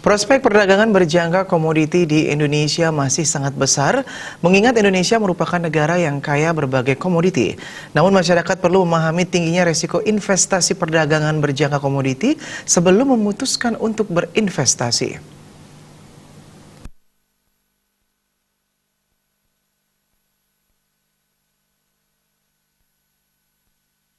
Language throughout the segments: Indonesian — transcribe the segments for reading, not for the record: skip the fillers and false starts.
Prospek perdagangan berjangka komoditi di Indonesia masih sangat besar, mengingat Indonesia merupakan negara yang kaya berbagai komoditi. Namun masyarakat perlu memahami tingginya resiko investasi perdagangan berjangka komoditi sebelum memutuskan untuk berinvestasi.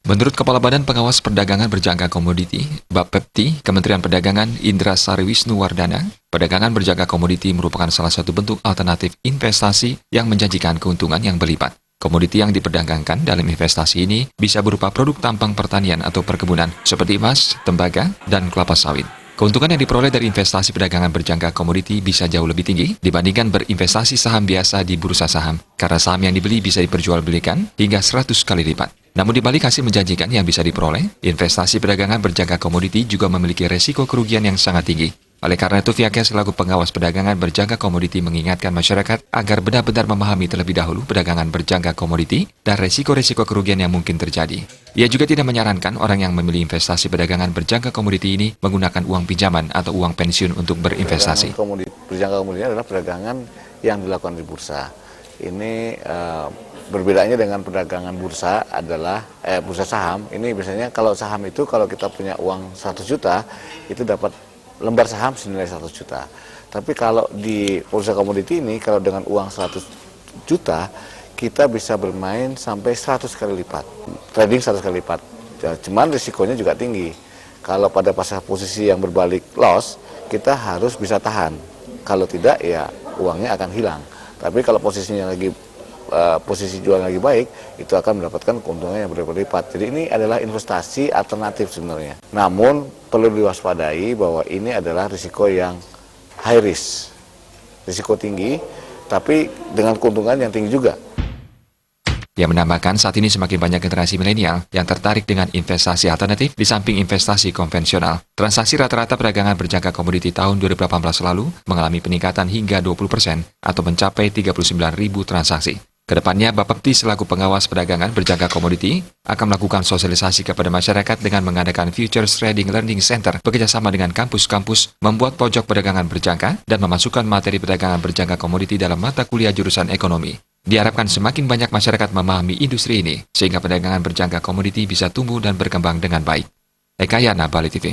Menurut Kepala Badan Pengawas Perdagangan Berjangka Komoditi, Bapepti, Kementerian Perdagangan Indra Sari Wisnuwardana, perdagangan berjangka komoditi merupakan salah satu bentuk alternatif investasi yang menjanjikan keuntungan yang berlipat. Komoditi yang diperdagangkan dalam investasi ini bisa berupa produk tambang pertanian atau perkebunan seperti emas, tembaga, dan kelapa sawit. Keuntungan yang diperoleh dari investasi perdagangan berjangka komoditi bisa jauh lebih tinggi dibandingkan berinvestasi saham biasa di bursa saham, karena saham yang dibeli bisa diperjualbelikan hingga 100 kali lipat. Namun di balik hasil menjanjikan yang bisa diperoleh, investasi perdagangan berjangka komoditi juga memiliki resiko kerugian yang sangat tinggi. Oleh karena itu, pihaknya selaku pengawas perdagangan berjangka komoditi mengingatkan masyarakat agar benar-benar memahami terlebih dahulu perdagangan berjangka komoditi dan resiko-resiko kerugian yang mungkin terjadi. Ia juga tidak menyarankan orang yang memilih investasi perdagangan berjangka komoditi ini menggunakan uang pinjaman atau uang pensiun untuk berinvestasi. Berjangka komoditi adalah perdagangan yang dilakukan di bursa. Ini berbedanya dengan perdagangan bursa adalah bursa saham. Ini biasanya kalau saham itu kalau kita punya uang 100 juta itu dapat lembar saham senilai 100 juta. Tapi kalau di bursa komoditi ini kalau dengan uang 100 juta kita bisa bermain sampai 100 kali lipat. Trading 100 kali lipat. Cuman risikonya juga tinggi. Kalau pada pasar posisi yang berbalik loss, kita harus bisa tahan. Kalau tidak ya uangnya akan hilang. Tapi kalau posisinya lagi posisi jual lagi baik, itu akan mendapatkan keuntungan yang berlipat. Jadi ini adalah investasi alternatif sebenarnya. Namun perlu diwaspadai bahwa ini adalah risiko yang high risk, risiko tinggi, tapi dengan keuntungan yang tinggi juga. Dia menambahkan saat ini semakin banyak generasi milenial yang tertarik dengan investasi alternatif di samping investasi konvensional. Transaksi rata-rata perdagangan berjangka komoditi tahun 2018 lalu mengalami peningkatan hingga 20% atau mencapai 39.000 transaksi. Kedepannya, Bapepti selaku pengawas perdagangan berjangka komoditi akan melakukan sosialisasi kepada masyarakat dengan mengadakan Futures Trading Learning Center bekerjasama dengan kampus-kampus, membuat pojok perdagangan berjangka, dan memasukkan materi perdagangan berjangka komoditi dalam mata kuliah jurusan ekonomi. Diharapkan semakin banyak masyarakat memahami industri ini, sehingga perdagangan berjangka komoditi bisa tumbuh dan berkembang dengan baik. Eka Yana, Bali TV.